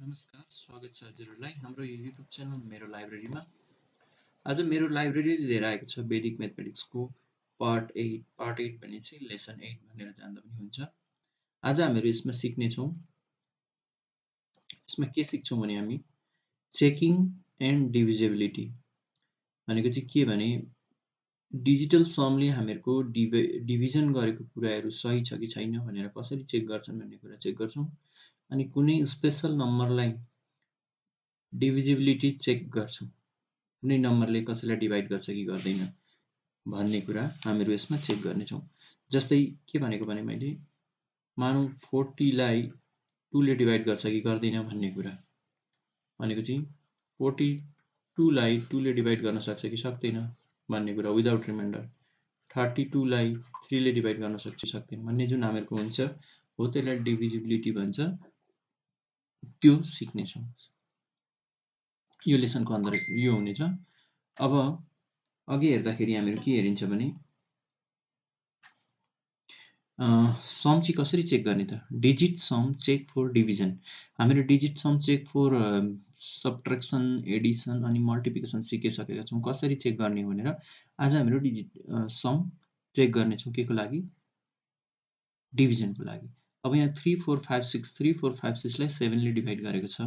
नमस्कार, स्वागत छ हजुरहरूलाई हाम्रो यो युट्युब च्यानल मेरो लाइब्रेरीमा। आज मेरो लाइब्रेरीले लिएर आएको छ वैदिक म्याथमेटिक्सको पार्ट 8 भनेपछि लेसन 8 भनेर जान्दा पनि हुन्छ। आज हामीहरू यसमा सिक्नेछौँ। यसमा के सिक्छौँ भने हामी चेकिङ एन्ड डिभिजिबिलिटी भनेको चाहिँ के भने डिजिटल समले हामीहरूको डिभिजन गरेको कुराहरू सही छ कि छैन भनेर कसरी चेक गर्छन् भन्ने कुरा चेक गर्छौँ। अनि कुनै स्पेशल नम्बरलाई डिभिजिबिलिटी चेक गर्छौँ। कुनै नम्बरले कसैलाई डिभाइड गर्छ कि गर्दैन भन्ने कुरा हामीहरू यसमा चेक गर्नेछौँ। जस्तै के भनेको भने मैले मानौँ 40 लाई 2 ले डिभाइड गर्छ कि गर्दैन भन्ने कुरा भनेको चाहिँ 42 लाई 2 ले डिभाइड गर्न सक्छ कि सक्दैन भन्ने कुरा विदाउट रिमाइन्डर, 32 लाई 3 ले डिभाइड गर्न सक्छ कि सक्दैन भन्ने जुन हामीहरूको हुन्छ हो त्यसलाई डिभिजिबिलिटी भन्छ। त्यो सिक्नेछौँ। यो लेसनको अन्तर्गत यो हुनेछ। अब अघि हेर्दाखेरि हामीहरू के हेरिन्छ भने सम चाहिँ कसरी चेक गर्ने त? Digit sum check for division. हामीहरू digit sum check for subtraction, addition अनि मल्टिप्लिकेसन सिकिसकेका छौँ कसरी चेक गर्ने भनेर। आज हामीहरू डिजिट सम चेक गर्नेछौँ केको लागि? डिभिजनको लागि। अब यहाँ 3 4 5 6 3 4 5 6 लाई 7 ले डिभाइड गरेको छ।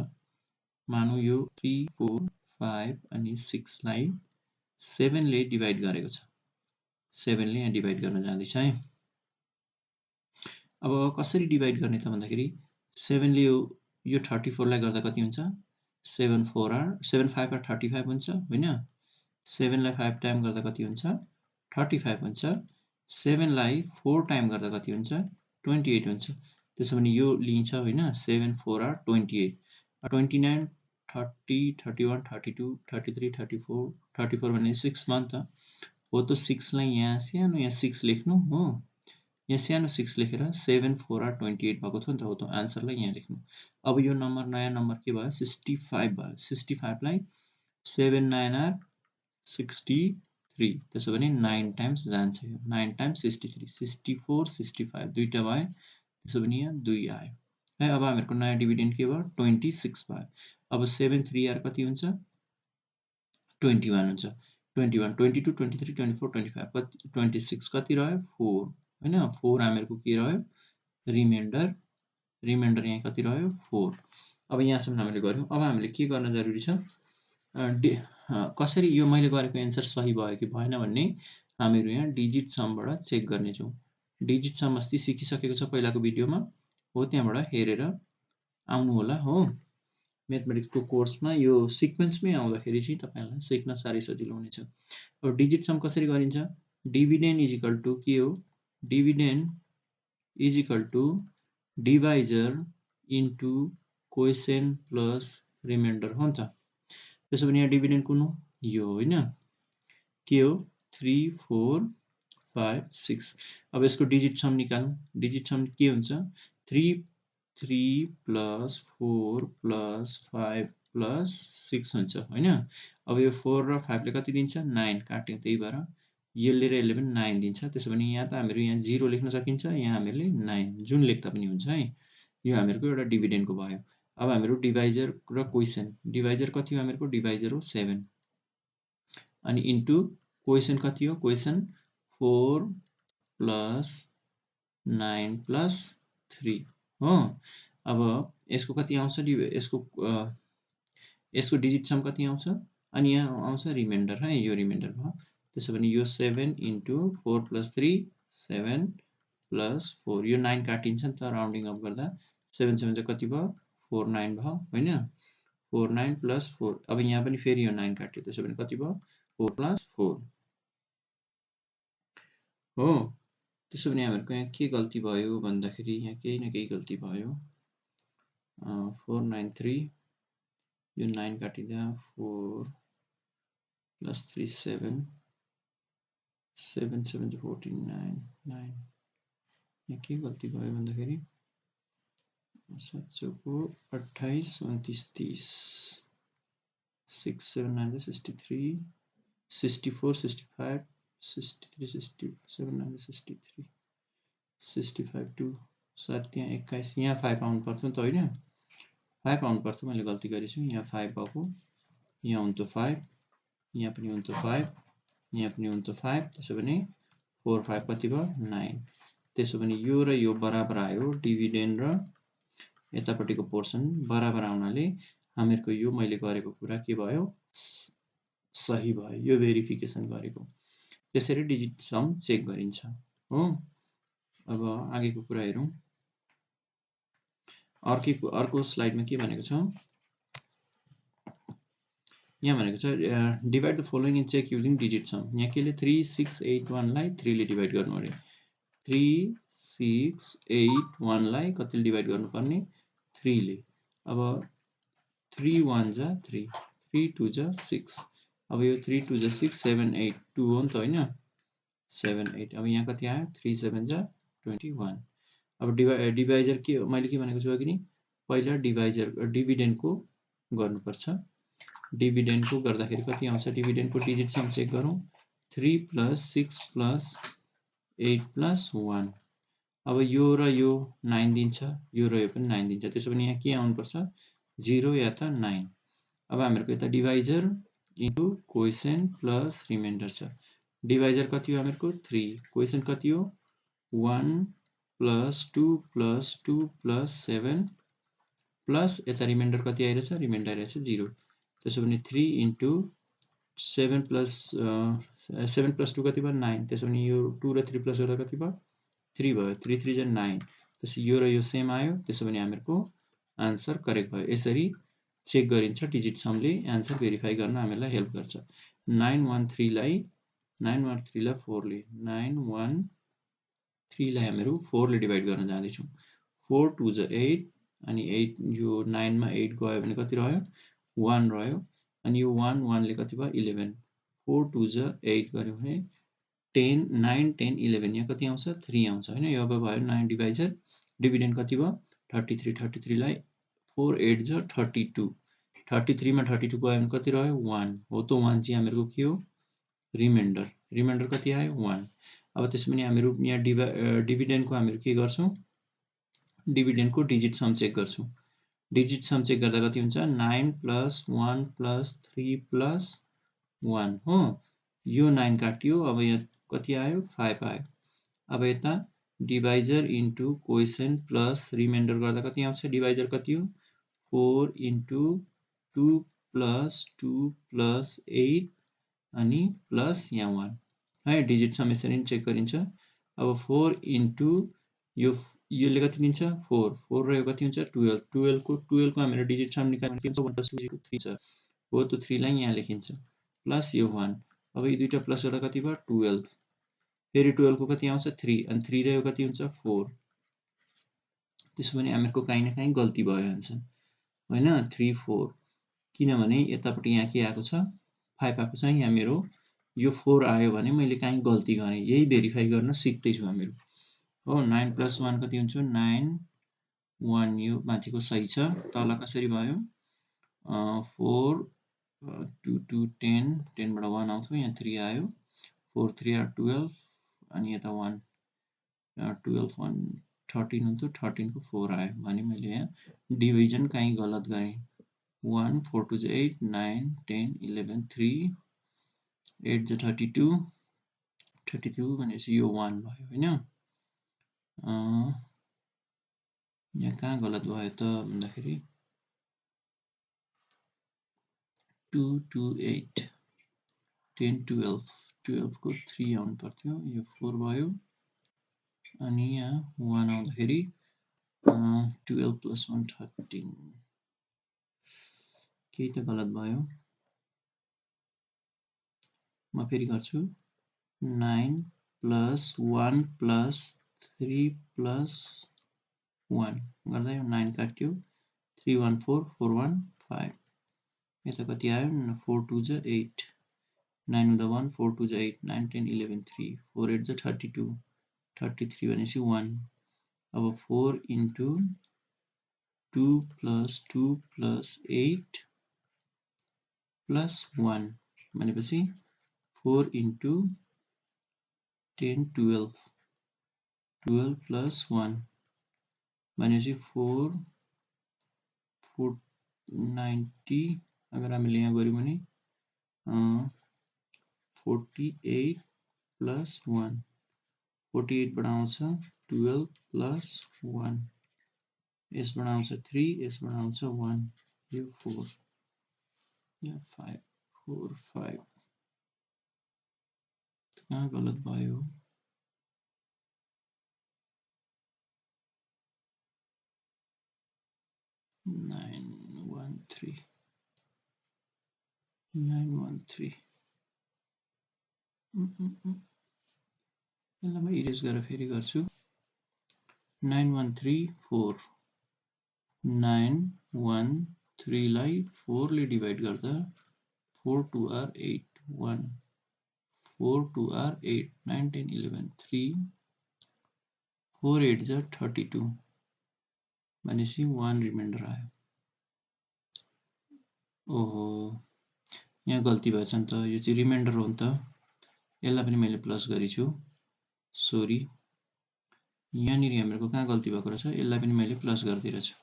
मानौँ यो 3 4 5 अनि 6 लाई 7 ले डिभाइड गरेको छ। 7 ले यहाँ डिभाइड गर्न जाँदैछ है। अब कसरी डिभाइड गर्ने त भन्दाखेरि 7 ले यो 34 लाई गर्दा कति हुन्छ? 7 5 are 35 हुन्छ हैन? 7 लाई 5 टाइम गर्दा कति हुन्छ? 35 हुन्छ। 7 लाई 4 टाइम गर्दा कति हुन्छ? 28 हुन्छ। त्यसो भने यो लिन्छ हैन? 7 4 are 28, 29 30 31 32 33 34 34 भने 6 मा त हो त 6 लाई यहाँ सानो यहाँ 6 लेख्नु हो। यहाँ सानो 6 लेखेर 7 4 are 28 भएको थियो नि त, हो त आन्सरलाई यहाँ लेख्नु। अब यो नम्बर नयाँ नम्बर के भयो? 65 भयो। 65 लाई 7 9 are 63, त्यसो भने 9 टाइम्स जान्छ यो। 9 टाइम्स 63 64 65 दुईटा भयो। त्यसो भने यहाँ 2 आयो है। अब हामीहरूको नयाँ डिभिडेन्ड के भयो? 26 भयो। अब 7 3 are कति हुन्छ? 21 हुन्छ। 21 22 23 24 25 कति 26 कति रह्यो? 4 हैन? 4 हामीहरूको के रह्यो? रिमाइन्डर यहाँ कति रह्यो? 4। अब यहाँसम्म हामीले गर्यौँ। अब हामीले के गर्न जरुरी छ? कसरी यो मैले गरेको एन्सर सही भयो कि भएन भन्ने हामीहरू यहाँ डिजिट समबाट चेक गर्नेछौँ। डिजिट सम अस्ति सिकिसकेको छ पहिलाको भिडियोमा हो, त्यहाँबाट हेरेर आउनु होला हो। म्याथमेटिक्सको कोर्समा यो सिक्वेन्समै आउँदाखेरि चाहिँ तपाईहरुलाई सिक्न साह्रै सजिलो हुनेछ। अब डिजिट सम कसरी गरिन्छ? डिभिडेन्ड इज इक्वल टु के हो? Dividend is equal to divisor into quotient plus remainder हो नि त। त्यसो भने यहाँ डिभिडेन्ड कुन हो? यो हो हैन? के हो? 3 4 5 6। अब यसको डिजिट सम निकालौँ। डिजिट सम के हुन्छ? 3 प्लस 4 प्लस 5 प्लस 6 हुन्छ हैन? अब यो 4 र 5 ले कति दिन्छ? 9 काट्यौँ, त्यही भएर यसले र यसले पनि 9 दिन्छ। त्यसो भने यहाँ त हामीहरू यहाँ 0 लेख्न सकिन्छ, यहाँ हामीले 9 जुन लेख्दा पनि हुन्छ है। यो हामीहरूको एउटा डिभिडेन्डको भयो। अब हामीहरू डिभाइजर र क्वोसिएन्ट। डिभाइजर कति हो हामीहरूको? डिभाइजर हो 7 अनि इन्टु क्वोसिएन्ट कति हो? क्वोसिएन्ट 4 प्लस 9 प्लस 3 हो। अब यसको कति आउँछ? यसको डिजिट सम कति आउँछ? अनि यहाँ आउँछ रिमाइन्डर है, यो रिमाइन्डर भयो। त्यसो भने यो 7 इन्टु 4 प्लस 3 7 प्लस 4 यो 9 काटिन्छ नि त राउन्डिङ अफ गर्दा। 7 7 चाहिँ कति भयो? 4 9 भयो हैन? 4 9 प्लस 4। अब यहाँ पनि फेरि यो 9 काट्यो, त्यसो भने कति भयो? 4 प्लस 4 हो। त्यसो भने हामीहरूको यहाँ के गल्ती भयो भन्दाखेरि यहाँ केही न केही गल्ती भयो। 4 9 3 यो 9 काटिँदा 4 प्लस 3 7 7 7 14 9 9 यहाँ के गल्ती भयो भन्दाखेरि 7 चौको 28 29 30 6 7 9 63 64 65 63 67 9 63 65 2 साथ यहाँ 21 यहाँ 5 आउनु पर्थ्यो नि त हैन? 5 आउनु पर्थ्यो, मैले गल्ती गरेछु। यहाँ 5 भएको, यहाँ हुन्थ्यो 5, यहाँ पनि हुन्थ्यो 5, यहाँ पनि हुन्थ्यो 5। त्यसो भने 4 5 कति भयो? 9। त्यसो भने यो र यो बराबर आयो, डिभिडेन्ड र यतापट्टिको पोर्सन बराबर आउनाले हामीहरूको यो मैले गरेको कुरा के भयो? सही भयो। यो भेरिफिकेसन गरेको। त्यसरी डिजिट सम चेक गरिन्छ हो। अब अगाडिको कुरा हेरौँ। अर्को स्लाइडमा के भनेको छ? यहाँ भनेको छ divide the following in check using digit sum. यहाँ केले 3 6 8 1 लाई 3 ले डिभाइड गर्नु अरे। 3 6 8 1 लाई कतिले डिभाइड गर्नुपर्ने? 3 ले। अब 3 1 जा 3, 3 2 जा 6। अब यो 3 2 जा 6 7 8 2 हो नि त हैन? 7 8। अब यहाँ कति आयो? 3 7 जा 21। अब डिभाइजर के मैले के भनेको छु अघि नि? पहिला डिभिडेन्डको गर्नुपर्छ। डिभिडेन्डको गर्दाखेरि कति आउँछ? डिभिडेन्डको डिजिट सम चेक गरौँ। 3 + 6 + 8 + 1। अब यो र यो 9 दिन्छ, यो र यो पनि 9 दिन्छ। त्यसो भने यहाँ के आउनुपर्छ? 0 या त 9। अब हामीहरूको यता डिभाइजर इन्टु कोइसेन्ट प्लस रिमाइन्डर छ। डिभाइजर कति हो हामीहरूको? 3। कोइसेन्ट कति हो? 1 + 2 + 2 + 7 प्लस यता रिमाइन्डर कति आइरहेछ? रिमाइन्डर आइरहेछ 0। त्यसो भने 3 इन्टु 7 + 2 कति भयो? 9। त्यसो भने यो 2 र 3 प्लस गर्दा कति भयो? 3 भयो। 3 3 जा 9। त्यसो यो र यो सेम आयो। त्यसो भने हामीहरूको आन्सर करेक्ट भयो। यसरी चेक गरिन्छ डिजिट समले आन्सर भेरिफाई गर्न हामीलाई हेल्प गर्छ। 913 लाई 4 ले 913 लाई हामीहरू 4 ले डिभाइड गर्न जाँदैछौँ। 4 2 जा 8 अनि 8 यो 9 मा 8 गयो भने कति रह्यो? 1 रह्यो। अनि यो 1 1 ले कति भयो? 11। 4 2 जा 8 गर्यो भने 10 9 10 11 यहाँ कति आउँछ? 3 आउँछ हैन? यो अब भयो 9 डिभाइजर। डिभिडेन्ड कति भयो? 33। 33 लाई 4 8 जा 32। 33 मा 32 गयो भने कति रह्यो? 1 हो त 1 चाहिँ हामीहरूको के हो? रिमाइन्डर। रिमाइन्डर कति आयो? 1। अब त्यसो भने हामीहरू यहाँ डिभिडेन्डको हामीहरू के गर्छौँ? डिभिडेन्डको डिजिट सम चेक गर्छौँ। डिजिट सम चेक गर्दा कति हुन्छ? 9 + 1 + 3 + 1 हो। यो 9 काटियो। अब यहाँ कति आयो? 5 आयो। अब यता डिभाइजर इन्टु कोइसेन्ट प्लस रिमाइन्डर गर्दा कति आउँछ? डिभाइजर कति हो? 4 इन्टु 2 + 2 + 8 अनि प्लस यहाँ 1 है। डिजिट सम यसरी चेक गरिन्छ। अब 4 इन्टु योले कति दिन्छ? 4 4 र यो कति हुन्छ? 12 12 को हामीहरू डिजिट सम निकाल्नु के हुन्छ? 1 + 2 3 छ हो त 3 लाई यहाँ लेखिन्छ प्लस यो 1। अब यो दुईटा प्लस गर्दा कति भयो? 12। फेरि 12 को कति आउँछ? 3 अनि 3 र यो कति हुन्छ? 4। त्यसो भने हामीहरूको काहीँ न काहीँ गल्ती भयो आन्सर हैन? 3 4 किनभने यतापट्टि यहाँ के आएको छ? 5 आएको छ। यहाँ मेरो यो 4 आयो भने मैले काहीँ गल्ती गरेँ। यही भेरिफाई गर्न सिक्दैछु हामीहरू हो। 9 + 1 कति हुन्छ? 9 1 यो माथिको सही छ। तल कसरी भयो? 4 2 2 10 10 बाट 1 आउँथ्यो। यहाँ 3 आयो। 4 3 12 अनि यता 1 12 1 13 हुन्थ्यो। 13 को 4 आयो भने मैले यहाँ डिभिजन काहीँ गलत गरेँ। 1 4 2 जा 8 9 10 11 3 8 जा 32 32 भनेपछि यो 1 भयो हैन? यहाँ कहाँ गलत भयो त भन्दाखेरि 2 2 8 10 12 12 को 3 आउनु पर्थ्यो। यो 4 भयो अनि यहाँ 1 आउँदाखेरि 12 + 1 13 केही त गलत भयो। म फेरि गर्छु। 9 + 1 + 3 + 1 गर्दा यो 9 काट्यो। 3 1 4 4 1 5 यता कति आयो? 4 2 जा 8 9 हुँदा 1 4 2 जा 8 9 10 11 3 4 8 जा 32 33 भनेपछि 1। अब 4 इन्टु 2 + 2 + 8 + 1 भनेपछि 4 इन्टु 10 12 12 + 1 भनेपछि 4 90 अगर हामीले यहाँ गर्यौं भने 48 plus 1 48 बाट आउँछ 12 plus 1 यसबाट आउँछ 3 यसबाट आउँछ 1 यो 4 यहाँ 5 4 5 कहाँ गलत भयो 913 यसलाई म इरेज गरेर फेरि गर्छु 9134 913 लाई 4 ले डिवाइड गर्दा 4 2 are 8 1 4 2 are 8 9 10 11 3 4 8 जा 32 भनेपछि 1 रिमाइन्डर आयो ओहो यहाँ गल्ती भएछ नि त यो चाहिँ रिमाइन्डर हो नि त यसलाई पनि मैले प्लस गरेछु सरी यहाँनिर हामीहरुको कहाँ गल्ती भएको रहेछ यसलाई पनि मैले प्लस गरिदिरहेछु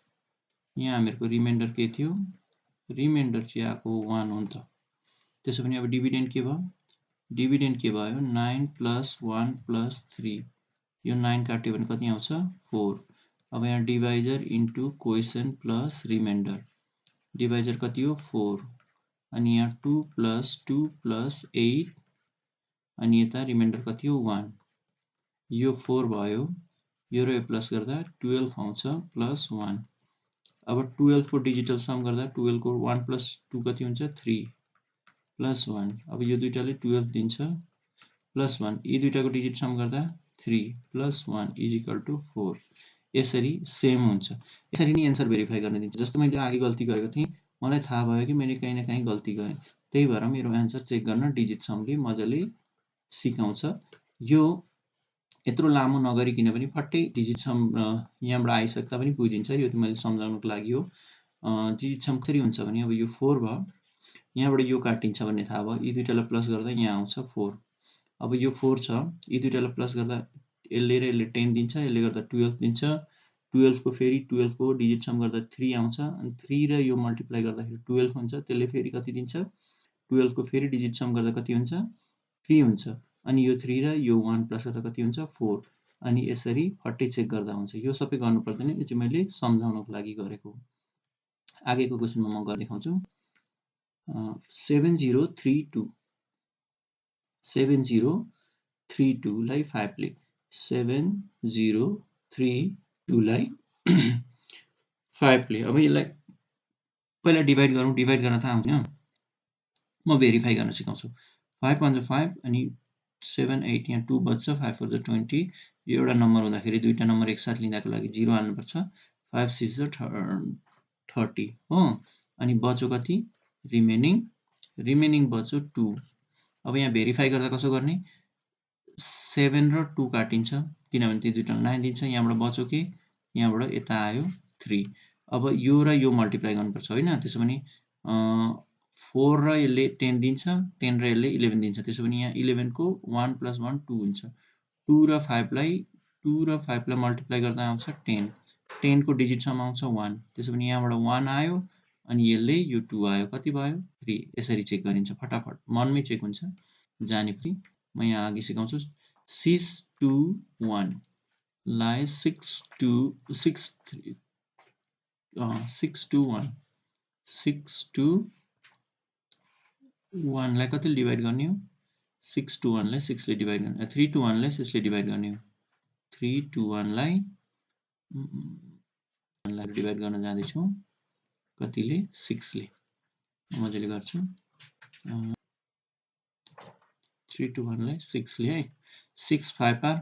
यहाँ हामीहरुको रिमाइन्डर के थियो रिमाइन्डर चाहिँ आको 1 हो नि त त्यसो भने अब डिभिडेन्ड के भयो 9 plus 1 plus 3 यो 9 काट्यो भने कति आउँछ 4 अब यहाँ divisor into quotient plus remainder divisor कति हो 4 अनि यहाँ 2 plus 8 अनि यता रिमाइन्डर कति हो 1 यो 4 भयो यो र यो प्लस गर्दा 12 आउँछ प्लस 1 अब 12 को डिजिटल सम गर्दा 12 को 1 plus 2 कति हुन्छ 3 प्लस 1 अब यो दुईटाले 12 दिन्छ प्लस 1 यी दुईटाको डिजिट सम गर्दा 3 प्लस 1 इज इक्वल टु 4 यसरी सेम हुन्छ यसरी नै आन्सर भेरिफाई गर्न दिन्छ जस्तो मैले अघि गल्ती गरेको थिएँ मलाई थाहा भयो कि मैले कहीँ न कहीँ गल्ती गरेँ त्यही भएर मेरो आन्सर चेक गर्न डिजिट समले मजाले सिकाउँछ यो यत्रो लामो नगरिकिन पनि फट्टै डिजिट सम यहाँबाट आइसक्दा पनि बुझिन्छ यो त मैले सम्झाउनको लागि हो डिजिट सम कसरी हुन्छ भने अब यो 4 भयो यहाँबाट यो काटिन्छ भन्ने थाहा भयो यी दुईटालाई प्लस गर्दा यहाँ आउँछ 4 अब यो 4 छ यी दुईटालाई प्लस गर्दा यसले र यसले 10 दिन्छ यसले गर्दा 12 दिन्छ 12 को फेरि 12 को डिजिट सम गर्दा 3 आउँछ अनि 3 र यो मल्टिप्लाई गर्दाखेरि 12 हुन्छ त्यसले फेरि कति दिन्छ 12 को फेरि डिजिट सम गर्दा कति हुन्छ 3 हुन्छ अनि यो 3 र यो 1 प्लस गर्दा कति हुन्छ 4 अनि यसरी फट्टै चेक गर्दा हुन्छ यो सबै गर्नु पर्दैन यो चाहिँ मैले सम्झाउनको लागि गरेको आगेको क्वेशनमा म गर्न देखाउँछु 7032 लाई 5 ले 7032 लाई 5 ले अब यसलाई पहिला डिवाइड गरौँ डिवाइड गर्न थाहा हुँदैन म भेरिफाई गर्न सिकाउँछु 5 1 5 अनि 7 8 यहाँ 2 बच्छ 5 4 20 यो एउटा नम्बर हुँदाखेरि दुईटा नम्बर एकसाथ लिँदाको लागि 0 हाल्नुपर्छ 5 6 30 हो अनि बच्यो कति रिमेनिङ बच्यो 2 अब यहाँ भेरिफाई गर्दा कसो गर्ने 7 र 2 काटिन्छ किनभने ती दुईटा 9 दिन्छ यहाँबाट बच्यो के यहाँबाट यता आयो 3 अब यो र यो मल्टिप्लाई गर्नुपर्छ हैन त्यसो भने 4 र यसले 10 दिन्छ 10 र यसले 11 दिन्छ त्यसो भने यहाँ 11 को 1 + 1 2 हुन्छ 2 र 5 लाई मल्टिप्लाई गर्दा आउँछ 10 10 को डिजिट सम आउँछ 1 त्यसो भने यहाँबाट 1 आयो अनि यसले यो 2 आयो कति भयो 3 यसरी चेक गरिन्छ फटाफट मनमै चेक हुन्छ जानेपछि म यहाँ अघि सिकाउँछु 621 लाई 621 लाई कतिले डिवाइड गर्ने हो 621 लाई 6 ले डिवाइड गर्ने 321 लाई 6 ले डिवाइड गर्ने हो 321 लाई डिवाइड गर्न जाँदैछु कतिले 6 ले मजाले गर्छु 321 लाई 6 ले है 6 5 are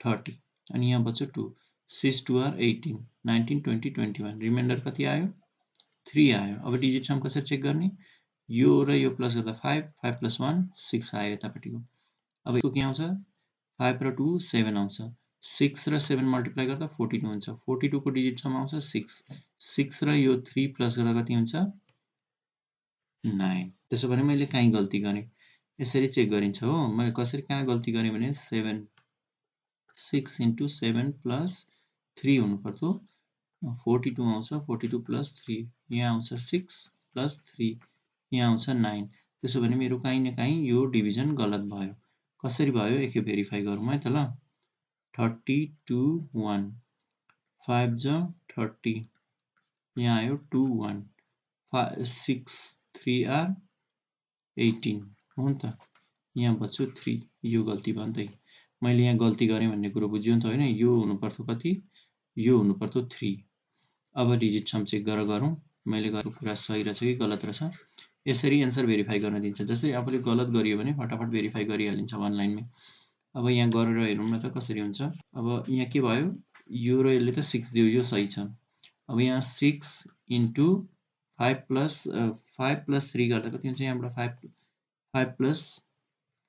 30 अनि यहाँ बच्यो 2 6 2 are 18 19 20 21 रिमाइन्डर कति आयो 3 आयो अब डिजिट सम कसरी चेक गर्ने यो र यो प्लस गर्दा 5 5 + 1 6 आयो यतापट्टिको अब यसको के आउँछ 5 र 2 7 आउँछ 6 र 7 मल्टिप्लाई गर्दा 42 हुन्छ 42 को डिजिट सम आउँछ 6 र यो 3 प्लस गर्दा कति हुन्छ 9 त्यसो भने मैले कहीँ गल्ती गरेँ यसरी चेक गरिन्छ हो मैले कसरी कहाँ गल्ती गरेँ भने 6 × 7 + 3 हुनु पर्छ 42 आउँछ 42 प्लस 3 यहाँ आउँछ 6 प्लस 3 यहाँ आउँछ 9 त्यसो भने मेरो कहीँ न कहीँ यो डिभिजन गलत भयो कसरी भयो एकखेप भेरिफाई गरौँ है त ल 32 1 5 ज 30 यहाँ आयो 2 1 6 3 आर 18 हो नि त यहाँ बच्यो 3 यो गल्ती भयो नि त मैले यहाँ गल्ती गरेँ भन्ने कुरो बुझ्यो नि त होइन यो हुनुपर्थ्यो कति यो हुनुपर्थ्यो 3 अब डिजिट सम चेक गरेर गरौँ मैले गरेको कुरा सही रहेछ कि गलत रहेछ यसरी एन्सर भेरिफाई गर्न दिन्छ जसरी आफूले गलत गरियो भने फटाफट भेरिफाई गरिहालिन्छ वन लाइनमै अब यहाँ गरेर हेरौँ न त कसरी हुन्छ अब यहाँ के भयो यो र यसले त 6 दियो यो सही छ अब यहाँ 6 इन्टु 5 प्लस 3 गर्दा कति हुन्छ यहाँबाट 5 प्लस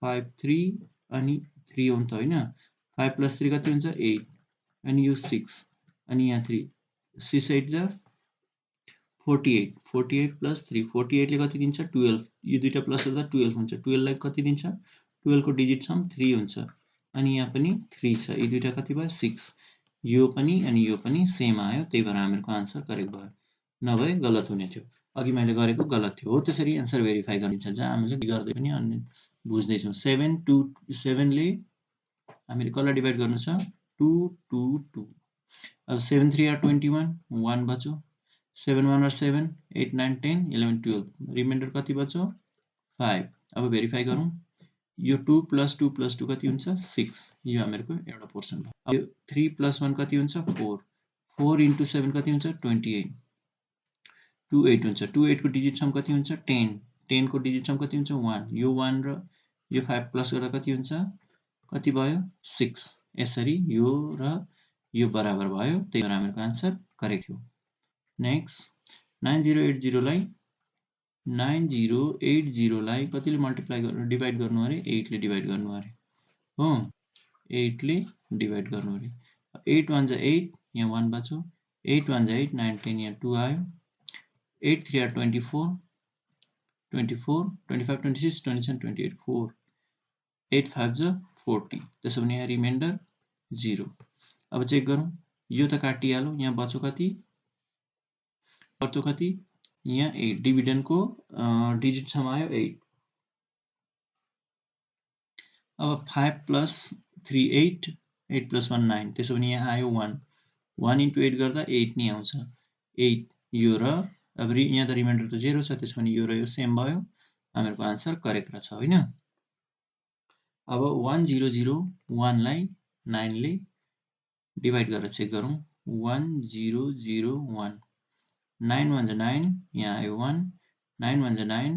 5 3 अनि 3 हो नि त होइन 5 प्लस 3 कति हुन्छ 8 अनि यो 6 अनि यहाँ 3 6 8 जा 48 48 प्लस 3 48 ले कति दिन्छ 12 यो दुईटा प्लस गर्दा 12 हुन्छ 12 लाई कति दिन्छ 12 को डिजिट सम 3 हुन्छ अनि यहाँ पनि 3 छ यी दुईटा कति भयो 6 यो पनि सेम आयो त्यही भएर हामीहरूको आन्सर करेक्ट भयो नभए गलत हुने थियो अघि मैले गरेको गलत थियो हो त्यसरी एन्सर भेरिफाई गरिन्छ जहाँ हामीले गर्दै पनि अनि बुझ्दै छौं 7 2 7 ले हामीले कसलाई डिभाइड गर्नु छ 2 2 2 अब 7 3 आर 21 1 बच्यो 7 1 आर 7 8 9 10 11 12 रिमाइन्डर कति बच्यो 5 अब भेरिफाई गरौँ यो 2 प्लस 2 प्लस 2 कति हुन्छ 6 यो हामीहरूको एउटा पोर्सन भयो अब यो 3 प्लस 1 कति हुन्छ 4 4 इन्टु 7 कति हुन्छ 28 28 हुन्छ 28 को डिजिट सम कति हुन्छ 10 10 को डिजिट सम कति हुन्छ 1 यो 1 र यो 5 प्लस गर्दा कति हुन्छ कति भयो 6 यसरी यो र यो बराबर भयो त्यही भएर हामीहरूको आन्सर करेक्ट थियो नेक्स्ट 9080 लाई 9080 लाई कतिले मल्टिप्लाई गर्नु डिभाइड गर्नु अरे 8 ले डिभाइड गर्नु अरे हो 8 ले डिभाइड गर्नु अरे 8 1 जा 8 यहाँ 1 बच्यो 8 1 जा 8 9 10 यहाँ 2 आयो 8 3 are 24 24 25 26 27 28 4 8 5 जा 40 त्यसो भने यहाँ रिमाइन्डर 0 अब चेक गरौँ यो त काटिहालौँ यहाँ बच्यो कति यहाँ 8 डिभिडेन्डको डिजिट सम आयो 8 अब 5 प्लस 3 8 8 प्लस 1 9 त्यसो भने यहाँ आयो 1 1 इन्टु 8 गर्दा 8 नै आउँछ 8 यो र अब यहाँ त रिमाइन्डर त 0 छ त्यसो भने यो र यो सेम भयो हामीहरूको आन्सर करेक्ट रहेछ होइन अब 1001 लाई 9 ले डिभाइड गरेर चेक गरौँ 1001 9 1 जा 9 यहाँ आयो 1 9 1 जा 9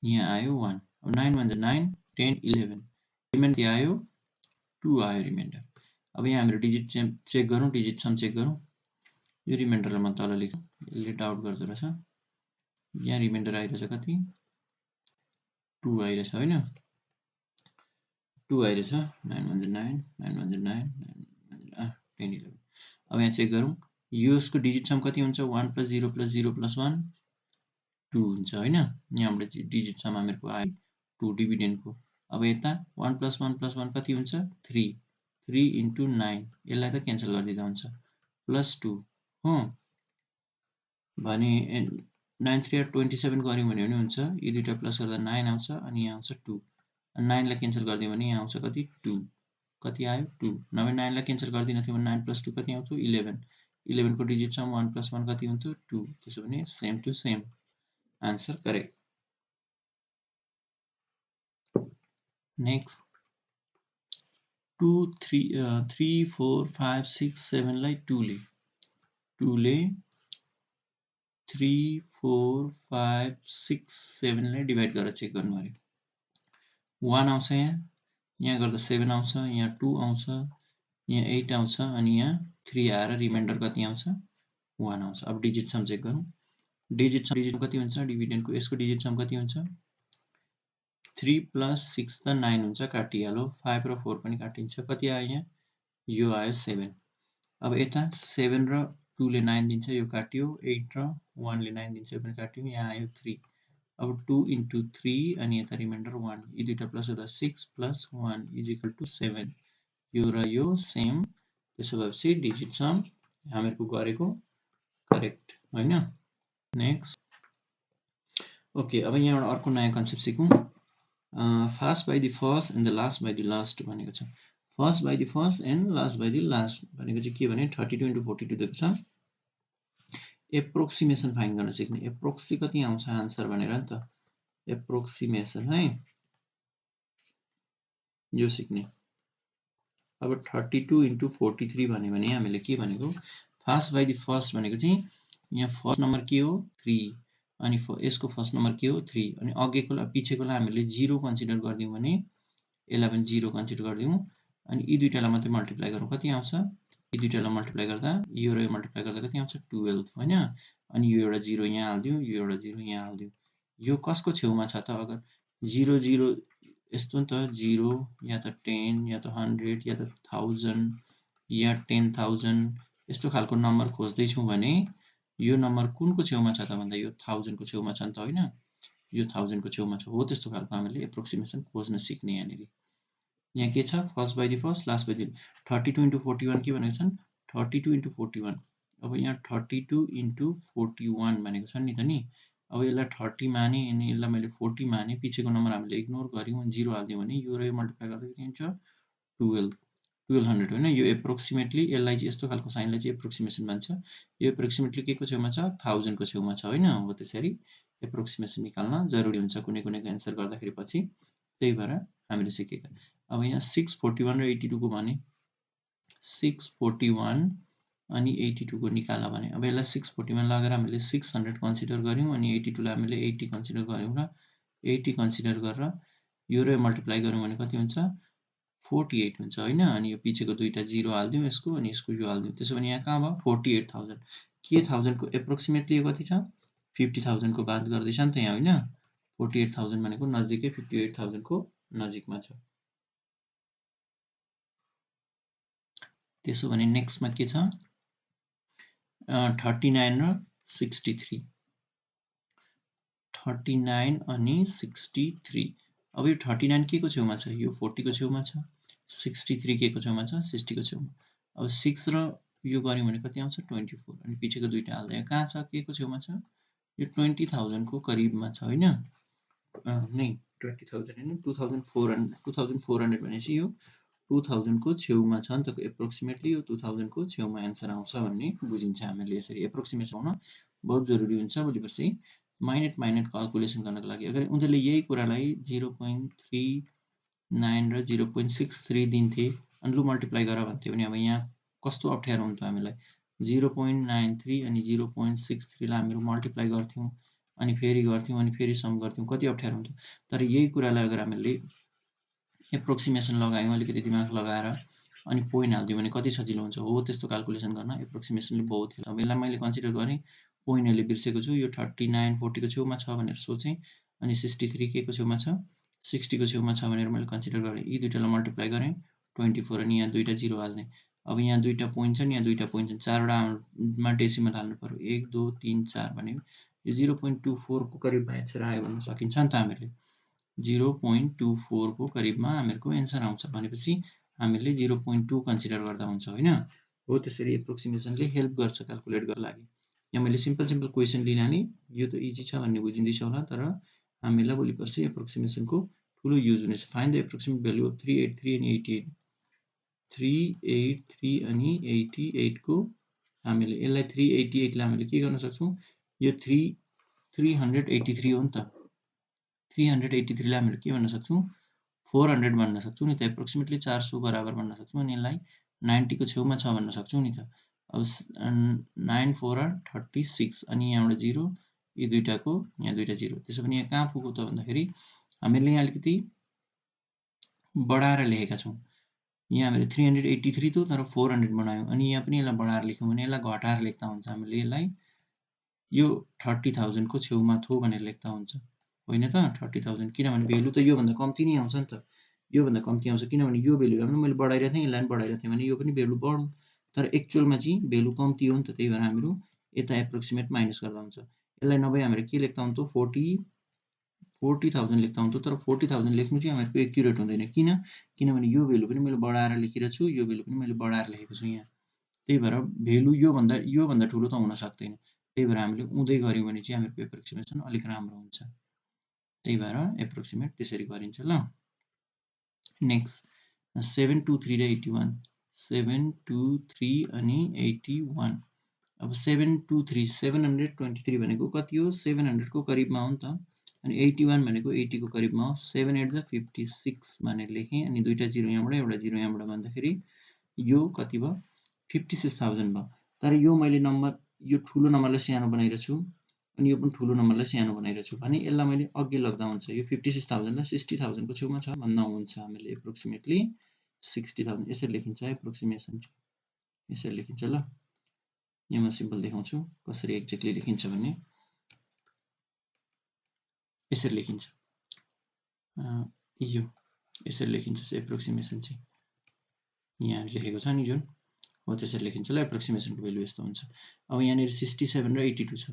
यहाँ आयो 1 अब 9 1 जा 9 10 11 रिमाइन्डर आयो 2 आयो रिमाइन्डर अब यहाँ हाम्रो डिजिट चेक गरौँ डिजिट सम चेक गरौँ यो रिमाइन्डरलाई म तल लेख्छु यसले डाउट गर्दो रहेछ यहाँ रिमाइन्डर आइरहेछ कति 2 आइरहेछ होइन 2 आइरहेछ 9 1 जा 9 9 1 जा 9 9 10 11 अब यहाँ चेक गरौँ यसको डिजिट सम कति हुन्छ 1 + 0 + 0 + 1 2 हुन्छ होइन यहाँबाट डिजिट सम हामीहरूको आयो 2 डिभिडेन्डको अब यता 1 + 1 + 1 कति हुन्छ 3 3 इन्टु 9 यसलाई त क्यान्सल गरिदिँदा हुन्छ +2 हो भने 9 3 27 गऱ्यौँ भने पनि हुन्छ यी दुईटा प्लस गर्दा 9 आउँछ अनि यहाँ आउँछ 2 9 लाई क्यान्सल गरिदियो भने यहाँ आउँछ कति 2 कति आयो 2 नभए 9 लाई क्यान्सल गर्दिन थियो भने 9 + 2 कति आउँथ्यो 11 11 को डिजिट सम 1 + 1 कति हुन्थ्यो 2 त्यसो भने same to same answer correct next 2 3 4 5 6 7 लाई 2 ले 3 4 5 6 7 लाई डिभाइड गरेर चेक गर्नु अरे 1 आउँछ यहाँ गर्दा 7 आउँछ यहाँ 2 आउँछ यहाँ 8 आउँछ अनि यहाँ 3 आएर रिमाइन्डर कति आउँछ 1 आउँछ अब डिजिट सम चेक गरौँ डिजिट सम कति हुन्छ डिभिडेन्डको यसको डिजिट सम कति हुन्छ 3 + 6 त 9 हुन्छ काटिहाल्यो 5 र 4 पनि काटिन्छ कति आयो यहाँ यो आयो 7 अब यता 7 र 2 ले 9 दिन्छ यो काट्यो 8 र 1 ले 9 दिन्छ यो पनि काट्यो यहाँ आयो 3 अब 2 इन्टु 3 अनि यता रिमाइन्डर 1 यी दुईटा प्लस गर्दा 6 + 1 = 7 यो र यो सेम त्यसो भएपछि डिजिट सम हामीहरूको गरेको करेक्ट होइन। नेक्स्ट ओके, अब यहाँबाट अर्को नयाँ कन्सेप्ट सिकौँ। First by the first and the last by the last भनेको छ। First by the first and last by the last भनेको चाहिँ के भने 32 × 42 दिएको छ। एप्रोक्सिमेसन फाइन्ड गर्न सिक्ने। एप्रोक्सी कति आउँछ आन्सर भनेर नि त, एप्रोक्सिमेसन है, यो सिक्ने। अब 32 × 43 भन्यो भने हामीले के भनेको, फर्स्ट बाई द फर्स्ट भनेको चाहिँ यहाँ फर्स्ट नम्बर के हो 3 अनि यसको फर्स्ट नम्बर के हो 3 अनि अघिको पछिकोलाई हामीले 0 कन्सिडर गरिदिउँ भने यसलाई पनि 0 कन्सिडर गरिदिउँ अनि यी दुईटालाई मात्रै मल्टिप्लाई गरौँ, कति आउँछ, यी दुईटालाई मल्टिप्लाई गर्दा यो र यो मल्टिप्लाई गर्दा कति आउँछ 12 होइन। अनि यो एउटा 0 यहाँ हाल्दिउँ, यो एउटा 0 यहाँ हाल्दिउँ। यो कसको छेउमा छ त, अगर 0 0 यस्तो नि त 0 या त 10 या त 100 या त 1000 या 10,000 यस्तो खालको नम्बर खोज्दैछौँ भने यो नम्बर कुनको छेउमा छ त भन्दा यो 1000 को छेउमा छ नि त होइन, यो 1000 को छेउमा छ हो। त्यस्तो खालको हामीले एप्रोक्सिमेसन खोज्न सिक्ने यहाँनिर। यहाँ के छ, first by the first last by the 32 × 41 के भनेको छन् 32 × 41। अब यहाँ 32 × 41 भनेको छ नि त नि। अब यसलाई 30 माने अनि यसलाई मैले 40 माने, पछिको नम्बर हामीले इग्नोर गऱ्यौँ, 0 हालिदिउँ भने यो र यो मल्टिप्लाई गर्दा के हुन्छ 1200 होइन। यो एप्रोक्सिमेटली यसलाई चाहिँ यस्तो खालको साइनलाई चाहिँ एप्रोक्सिमेसन भन्छ। यो एप्रोक्सिमेटली के को छेउमा छ 1000 को छेउमा छ होइन। हो त्यसरी एप्रोक्सिमेसन निकाल्न जरुरी हुन्छ कुनै कुनैको एन्सर गर्दाखेरि पछि, त्यही भएर हामीले सिकेका। अब यहाँ 641 र 82 को भने 641 अनि 82 को निकाल्न भने अब यसलाई 641 लगेर हामीले 600 कन्सिडर गऱ्यौँ अनि 82 लाई हामीले 80 कन्सिडर गऱ्यौँ र 80 कन्सिडर गरेर यो र मल्टिप्लाई गऱ्यौँ भने कति हुन्छ 48 हुन्छ होइन। अनि यो पछिको दुईटा 0 हालिदिउँ यसको अनि यसको यो हालिदिउँ, त्यसो भने यहाँ कहाँ भयो 48,000। के 1000 को एप्रोक्सिमेटली यो कति छ 50,000 को बात गर्दैछ नि त यहाँ होइन। 48,000 भनेको नजिकै 58,000 को नजिकमा छ। त्यसो भने नेक्स्टमा के छ 39 र 63, 39 अनि 63। अब यो 39 के को छेउमा छ, यो 40 को छेउमा छ, 63 के को छेउमा छ 60 को छेउमा। अब 6 र यो गऱ्यौँ भने कति आउँछ 24 अनि पछिको दुईटा हाल्दा यहाँ कहाँ छ के को छेउमा छ, यो 20,000 को करिबमा छ होइन। नै 20,000 होइन 2400 भनेपछि यो 2000 को छेउमा छ नि त, एप्रोक्सिमेटली यो 2000 को छेउमा एन्सर आउँछ भन्ने बुझिन्छ हामीले। यसरी एप्रोक्सिमेसन हुन बहुत जरुरी हुन्छ भोलि पर्सि माइनट क्यालकुलेसन गर्नको लागि। अगर उनीहरूले यही कुरालाई 0.39 र 0.63 दिन्थे अनि लु मल्टिप्लाई गर भन्थ्यो भने अब यहाँ कस्तो अप्ठ्यारो हुन्थ्यो हामीलाई। 0.93 अनि 0.63 लाई हामीहरू मल्टिप्लाई गर्थ्यौँ अनि फेरि गर्थ्यौँ अनि फेरि सम गर्थ्यौँ, कति अप्ठ्यारो हुन्थ्यो। तर यही कुरालाई अगर हामीले एप्रोक्सिमेसन लगायौँ अलिकति दिमाग लगाएर अनि पोइन्ट हालिदियो भने कति सजिलो हुन्छ हो। त्यस्तो क्यालकुलेसन गर्न एप्रोक्सिमेसनले बहुत हेल्प। अब यसलाई मैले कन्सिडर गरेँ पोइन्ट अहिले बिर्सेको छु, यो 39 40 को छेउमा छ भनेर सोचेँ अनि 63 के को छेउमा छ 60 को छेउमा छ भनेर मैले कन्सिडर गरेँ। यी दुईटालाई मल्टिप्लाई गरेँ 24 अनि यहाँ दुईटा 0 हाल्ने। अब यहाँ दुईटा पोइन्ट छन् यहाँ दुईटा पोइन्ट छन्, चारवटामा डेसिमल हाल्नु पर्यो 1 2 3 4 भने यो 0.24 को करिबमा एन्सर आयो भन्न सकिन्छ नि त हामीले। 0.24 को करिबमा हामीहरूको एन्सर आउँछ भनेपछि हामीले 0.2 कन्सिडर गर्दा हुन्छ होइन। हो त्यसरी एप्रोक्सिमेसनले हेल्प गर्छ क्यालकुलेट गर्नको लागि। यहाँ मैले सिम्पल क्वेसन लिनाले यो त इजी छ भन्ने बुझिँदैछ होला, तर हामीलाई भोलि पर्सि एप्रोक्सिमेसनको ठुलो युज हुनेछ। Find the approximate value of 383 अनि 88, 383 अनि 88 को हामीले यसलाई 388 लाई हामीले के गर्न सक्छौँ, यो 383 हो नि त, 383 लाई हामीले के भन्न सक्छौँ 400 भन्न सक्छौँ नि त, एप्रोक्सिमेटली 400 बराबर भन्न सक्छौँ अनि यसलाई 90 को छेउमा छ भन्न सक्छौँ नि त। अब 9 4 36 अनि यहाँबाट 0 यी दुईटाको यहाँ दुईटा 0, त्यसो भने यहाँ कहाँ पुग्यो त भन्दाखेरि हामीले यहाँ अलिकति बढाएर लेखेका छौँ। यहाँ हामीले 383 थियो तर 400 बनायौँ अनि यहाँ पनि यसलाई बढाएर लेख्यौँ भने यसलाई घटाएर लेख्दा हुन्छ। हामीले यसलाई यो 30,000 को छेउमा थियो भनेर लेख्दा हुन्छ होइन त 30,000, किनभने भेल्यु त योभन्दा कम्ती नै आउँछ नि त, योभन्दा कम्ती आउँछ किनभने यो भेल्युलाई पनि मैले बढाइरहेको थिएँ यसलाई पनि बढाइरहेको थिएँ भने यो पनि भेल्यु बढ्यो, तर एक्चुअलमा चाहिँ भेल्यु कम्ती हो नि त, त्यही भएर हामीहरू यता एप्रोक्सिमेट माइनस गर्दा हुन्छ। यसलाई नभए हामीले के लेख्दा हुन्थ्यो 40,000 लेख्दा हुन्थ्यो, तर 40,000 लेख्नु चाहिँ हामीहरूको एक्युरेट हुँदैन। किनभने यो भेल्यु पनि मैले बढाएर लेखिरहेको छु, यो भेल्यु पनि मैले बढाएर लेखेको छु यहाँ त्यही भएर भेल्यु योभन्दा ठुलो त हुन सक्दैन। त्यही भएर हामीले उँधै गऱ्यौँ भने चाहिँ हामीहरूको एप्रोक्सिमेसन अलिक राम्रो हुन्छ। त्यही भएर एप्रोक्सिमेट त्यसरी गरिन्छ ल। नेक्स्ट 723 र 81 723 अनि 81 अब 723 723 भनेको कति हो 700 को करिबमा हो नि त अनि 81 भनेको 80 को करिबमा हो 7 8 जा 56 भनेर लेखेँ अनि दुईटा जिरो यहाँबाट एउटा जिरो यहाँबाट भन्दाखेरि यो कति भयो 56,000 भयो तर यो मैले नम्बर यो ठुलो नम्बरलाई सानो बनाइरहेको छु अनि यो पनि ठुलो नम्बरलाई सानो बनाइरहेको छु भने यसलाई मैले अघि लग्दा हुन्छ यो 56,000 लाई 60,000 को छेउमा छ भन्दा हुन्छ हामीले एप्रोक्सिमेटली 60,000 यसरी लेखिन्छ एप्रोक्सिमेसन यसरी लेखिन्छ ल यहाँ म सिम्पल देखाउँछु कसरी एक्ज्याक्टली लेखिन्छ भन्ने यसरी लेखिन्छ यो यसरी लेखिन्छ एप्रोक्सिमेसन चाहिँ यहाँ लेखेको छ नि जुन हो त्यसरी लेखिन्छ ल एप्रोक्सिमेसनको भ्यालु यस्तो हुन्छ अब यहाँनिर 67 र 82 छ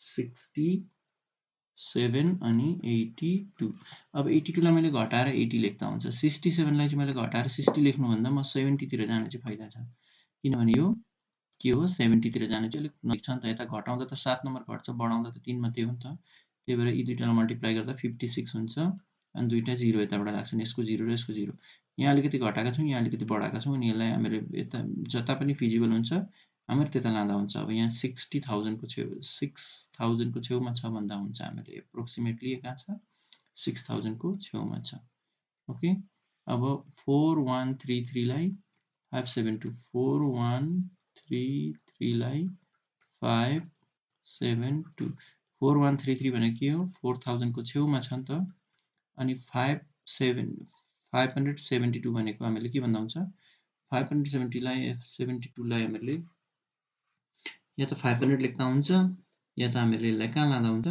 67 अनि 82 अब 82 लाई मैले घटाएर 80 लेख्दा हुन्छ 67 लाई चाहिँ मैले घटाएर 60 लेख्नुभन्दा म 70 तिर जाने चाहिँ फाइदा छ किनभने यो के हो 70 तिर जाने चाहिँ अलिक नजिक छ नि त यता घटाउँदा त 7 नम्बर घट्छ बढाउँदा त 3 मात्रै हो नि त त्यही भएर यी दुईटालाई मल्टिप्लाई गर्दा 56 हुन्छ अनि दुईटा जिरो यताबाट लाग्छन् यसको जिरो र यसको जिरो यहाँ अलिकति घटाएका छौँ यहाँ अलिकति बढाएका छौँ अनि यसलाई हामीले यता जता पनि फिजिबल हुन्छ हामीहरू त्यता लाँदा हुन्छ अब यहाँ 60,000 को 6,000 को छेउमा छ भन्दा हुन्छ हामीले एप्रोक्सिमेटली कहाँ छ 6,000 को छेउमा छ ओके अब 4133 लाई 572 4133 लाई 572 4133 भनेको के हो 4,000 को छेउमा छ नि त अनि 572 भनेको हामीले के भन्दा हुन्छ 570 लाई 72 लाई हामीले या त 500 लेख्दा हुन्छ या त हामीले यसलाई कहाँ लाँदा हुन्छ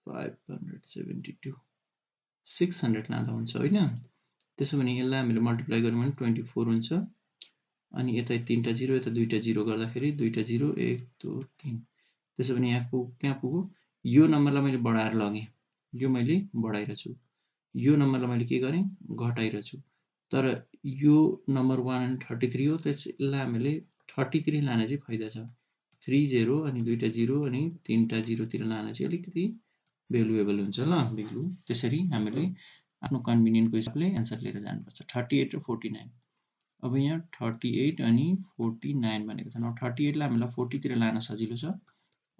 572 600 लाँदा हुन्छ होइन त्यसो भने यसलाई हामीले मल्टिप्लाई गर्यौँ भने 24 हुन्छ अनि यता तीनटा जिरो यता दुईटा जिरो गर्दाखेरि दुईटा जिरो 1 2 3 त्यसो भने यहाँ कहाँ पुग्यो यो नम्बरलाई मैले बढाएर लगेँ यो मैले बढाइरहेको छु यो नम्बरलाई मैले के गरेँ घटाइरहेको छु तर यो नम्बर 133 हो त्यसलाई हामीले 30 लाने चाहिँ फाइदा छ 30 अनि दुईटा जिरो अनि तीनटा जिरोतिर लाने चाहिँ अलिकति भ्यालुएबल हुन्छ ल भ्यालु त्यसरी हामीले आफ्नो कन्भिनियन्टको हिसाबले एन्सर लिएर जानुपर्छ 38 र 49 अब यहाँ 38 अनि 49 भनेको छ 38 लाई हामीलाई 40 तिर लान सजिलो छ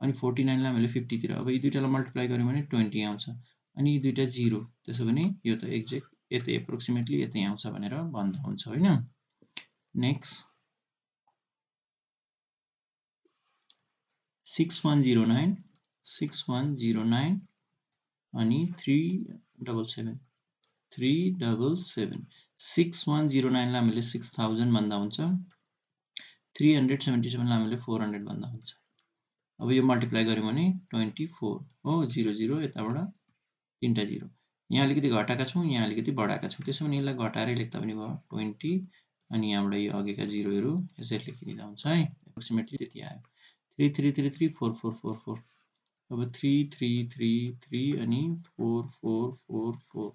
अनि 49 लाई हामीले 50 तिर अब यी दुईटालाई मल्टिप्लाई गर्यौँ भने 20 आउँछ अनि यी दुईटा जिरो त्यसो भने यो त एक्ज्याक्ट यतै एप्रोक्सिमेटली यतै आउँछ भनेर भन्दा हुन्छ होइन नेक्स्ट 6109 अनि 377 6109 लाई हामीले 6000 भन्दा हुन्छ 377 लाई हामीले 400 भन्दा हुन्छ अब यो मल्टिप्लाई गर्यौँ भने 24 हो 00 यताबाट तीनटा जिरो यहाँ अलिकति घटाएका छौँ यहाँ अलिकति बढाएका छौँ त्यसो भने यसलाई घटाएरै लेख्दा पनि भयो 20 अनि यहाँबाट यो अघिका जिरोहरू यसरी लेखिदिँदा हुन्छ है एप्रोक्सिमेटली त्यति आयो 33334444 अब 3333 अनि 4444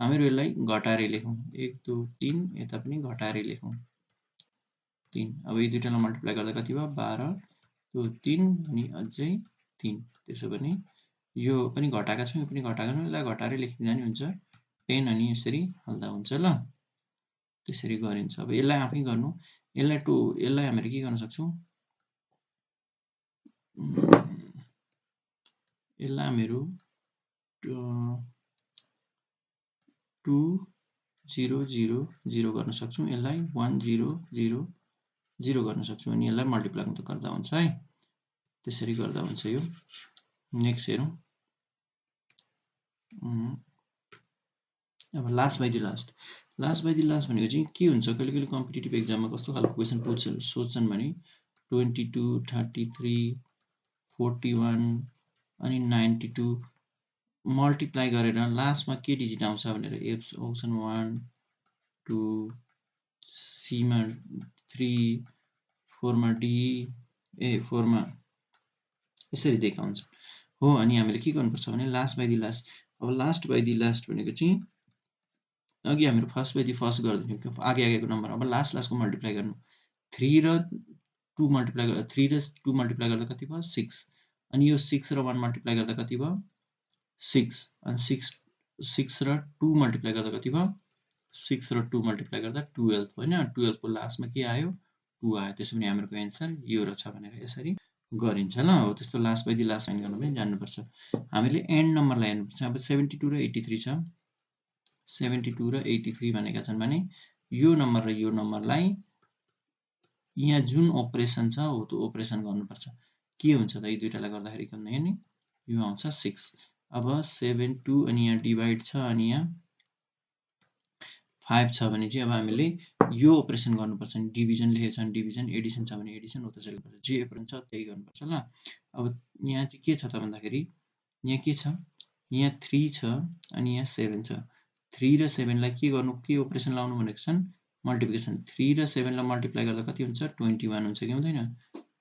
हामीहरू यसलाई घटाएरै लेखौँ 1 2 3 यता पनि घटाएरै लेखौँ 3 अब यी दुईटालाई मल्टिप्लाई गर्दा कति भयो 12 2 3 अनि अझै 3 त्यसो भने यो पनि घटाएका छौँ यो पनि घटाएका छौँ यसलाई घटाएरै लेखिदिँदा नि हुन्छ 10 अनि यसरी हल्दा हुन्छ ल त्यसरी गरिन्छ अब यसलाई आफै गर्नु यसलाई हामीले के गर्न सक्छौँ यसलाई हामीहरू 2000 गर्न सक्छौँ यसलाई 1000 गर्न सक्छौँ अनि यसलाई मल्टिप्लाई गर्दा हुन्छ है त्यसरी गर्दा हुन्छ यो नेक्स्ट हेरौँ अब लास्ट बाइ दि लास्ट भनेको चाहिँ के हुन्छ कहिले कहिले कम्पिटिटिभ एक्जाममा कस्तो खालको क्वेसन सोध्छन् भने 22 33 41 अनि 92 मल्टिप्लाई गरेर लास्टमा के डिजिट आउँछ भनेर अप्सन 1 2 सीमा 3 4 मा डी 4 मा यसरी देखाउँछ हो अनि हामीले के गर्नुपर्छ भने लास्ट बाइ दि लास्ट अब लास्ट बाइ दि लास्ट भनेको चाहिँ अघि हामीहरू फर्स्ट बाइ फर्स्ट गर्दैथ्यौँ आगेको नम्बर अब लास्टको मल्टिप्लाई गर्नु 3 र 2 मल्टिप्लाई गर्दा 3 र 2 मल्टिप्लाई गर्दा कति भयो 6 अनि यो 6 र 1 मल्टिप्लाई गर्दा कति भयो 6 अनि 6 र 2 मल्टिप्लाई गर्दा कति भयो 6 र 2 मल्टिप्लाई गर्दा 12 होइन 12 को लास्टमा के आयो 2 आयो त्यसो भने हाम्रो एन्सर यो रहेछ भनेर यसरी गरिन्छ ल हो त्यस्तो लास्ट बाइ लास्ट फाइन्ड गर्न पनि जान्नुपर्छ हामीले एन्ड नम्बरलाई हेर्नुपर्छ अब 72 र 83 छ 72 र 83 भनेका छन् भने यो नम्बर र यो नम्बरलाई यहाँ जुन अपरेसन छ हो त्यो अपरेसन गर्नुपर्छ के हुन्छ त यी दुईटालाई गर्दाखेरि भन्दा नि यो आउँछ 6 अब 7 2 अनि यहाँ डिभाइड छ अनि यहाँ 5 छ भने चाहिँ अब हामीले यो अपरेसन गर्नुपर्छ नि डिभिजन लेखेको छ भने डिभिजन एडिसन छ भने एडिसन हो त्यसरी गर्नुपर्छ जे अपरेसन छ त्यही गर्नुपर्छ ल अब यहाँ चाहिँ के छ त भन्दाखेरि यहाँ के छ यहाँ 3 छ अनि यहाँ 7 छ 3 र 7 लाई के गर्नु के अपरेसन लाउनु भनेको छन् मल्टिप्लिकेसन 3 र 7 लाई मल्टिप्लाई गर्दा कति हुन्छ 21 हुन्छ कि हुँदैन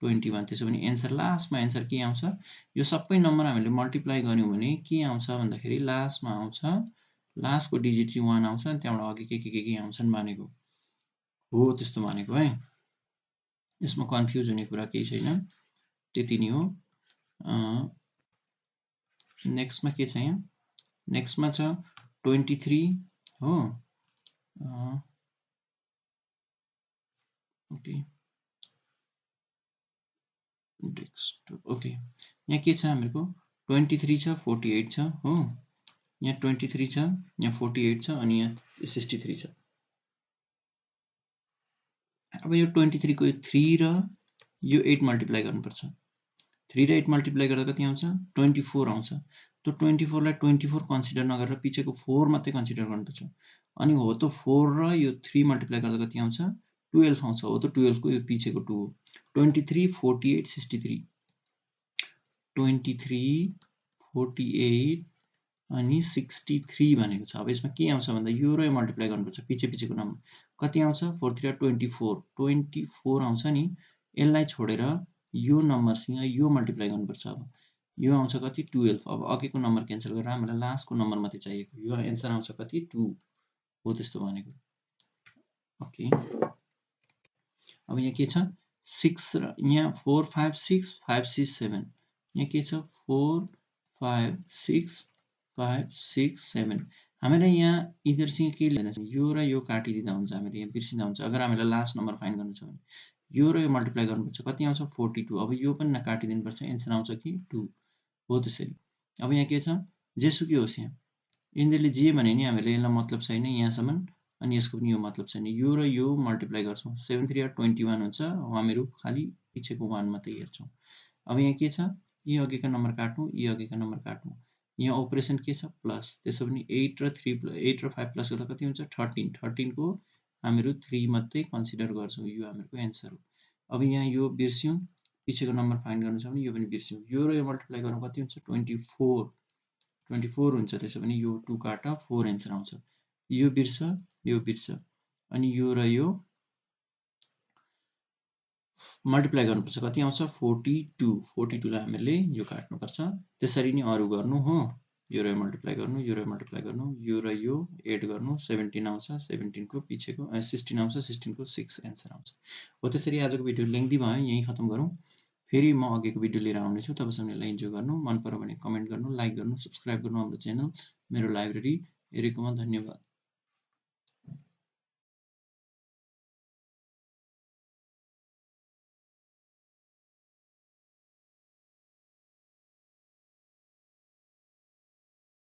21 त्यसो भने एन्सर लास्टमा एन्सर के आउँछ यो सबै नम्बर हामीले मल्टिप्लाई गर्यौं भने के आउँछ भन्दाखेरि लास्टमा आउँछ लास्टको डिजिट चाहिँ 1 आउँछ अनि त्यहाँबाट अघि के आउँछन् भनेको हो त्यस्तो भनेको है यसमा कन्फ्युज हुने कुरा केही छैन त्यति नै हो नेक्स्टमा के छ यहाँ नेक्स्टमा छ 23 हो ओके डेस्कटप ओके यहाँ के छ हामीहरुको 23 छ 48 छ हो यहाँ 23 छ यहाँ 48 छ अनि यहाँ 63 छ अब यो 23 को 3 र यो 8 मल्टिप्लाई गर्नुपर्छ 3 र 8 मल्टिप्लाई गर्दा कति आउँछ 24 आउँछ त्यो 24 लाई 24 कन्सिडर नगरेर पिछेको 4 मात्रै कन्सिडर गर्नुपर्छ अनि हो त 4 र यो 3 मल्टिप्लाई गर्दा कति आउँछ 12 आउँछ हो त 12 को यो पिछेको 2 23 48 63 23 48 अनि 63 भनेको छ अब यसमा के आउँछ भन्दा यो र यो मल्टिप्लाई गर्नुपर्छ पिछेको नम्बर कति आउँछ 4 3 24 आउँछ नि यसलाई छोडेर यो नम्बरसँग यो मल्टिप्लाई गर्नुपर्छ अब यो आउँछ कति 12 अब अघिको नम्बर क्यान्सल गरेर हामीलाई लास्टको नम्बर मात्रै चाहिएको यो एन्सर आउँछ कति 2 हो त्यस्तो भनेको ओके अब यहाँ के छ 6 र यहाँ 4 5 6 5 6 7 यहाँ के छ 4 5 6 5 6 7 हामीलाई यहाँ इधरसँग के लिदैन छ यो र यो काटिदिँदा हुन्छ हामीले यहाँ बिर्सिँदा हुन्छ अगर हामीलाई लास्ट नम्बर फाइन्ड गर्नु छ भने यो र यो मल्टिप्लाई गर्नुपर्छ कति आउँछ 42 अब यो पनि नकाटिदिनुपर्छ एन्सर आउँछ कि 2 हो त्यसरी अब यहाँ के छ जेसुकै होस् यहाँ यिनीहरूले जे भने नि हामीले यसलाई मतलब छैन यहाँसम्म अनि यसको पनि यो मतलब छैन यो र यो मल्टिप्लाई गर्छौँ 7 3 21 हुन्छ हामीहरू खाली पिछेको 1 मात्रै हेर्छौँ अब यहाँ के छ यी अघिका नम्बर काट्नु यी अघिका नम्बर काट्नु यहाँ अपरेसन के छ प्लस त्यसो भने 8 र 5 प्लस गर्दा कति हुन्छ 13 को हामीहरू 3 मात्रै कन्सिडर गर्छौँ यो हामीहरूको एन्सर हो अब यहाँ यो बिर्स्यौँ पिछेको नम्बर फाइन्ड गर्नु छ भने यो पनि बिर्स्यौँ यो र यो मल्टिप्लाई गर्नु कति हुन्छ 24 हुन्छ त्यसो भने यो 2 काट 4 एन्सर आउँछ यो बिर्स अनि यो र यो मल्टिप्लाई गर्नुपर्छ कति आउँछ 42 लाई हामीले यो काट्नुपर्छ त्यसरी नै अरु गर्नु हो यो र यो मल्टिप्लाई गर्नु यो र यो मल्टिप्लाई गर्नु यो र यो एड गर्नु 17 आउँछ 17 को पिछेको 16 आउँछ 16 को 6 एन्सर आउँछ हो त्यसरी आजको भिडियो लेन्थी भयो यही खतम गरौँ फेरि म अघिको भिडियो लिएर आउने छु तपाईहरुले यसलाई इन्जोय गर्नु मन पर्यो भने कमेन्ट गर्नु लाइक गर्नु सब्स्क्राइब गर्नु हाम्रो च्यानल मेरो लाइब्रेरी हेरेकोमा धन्यवाद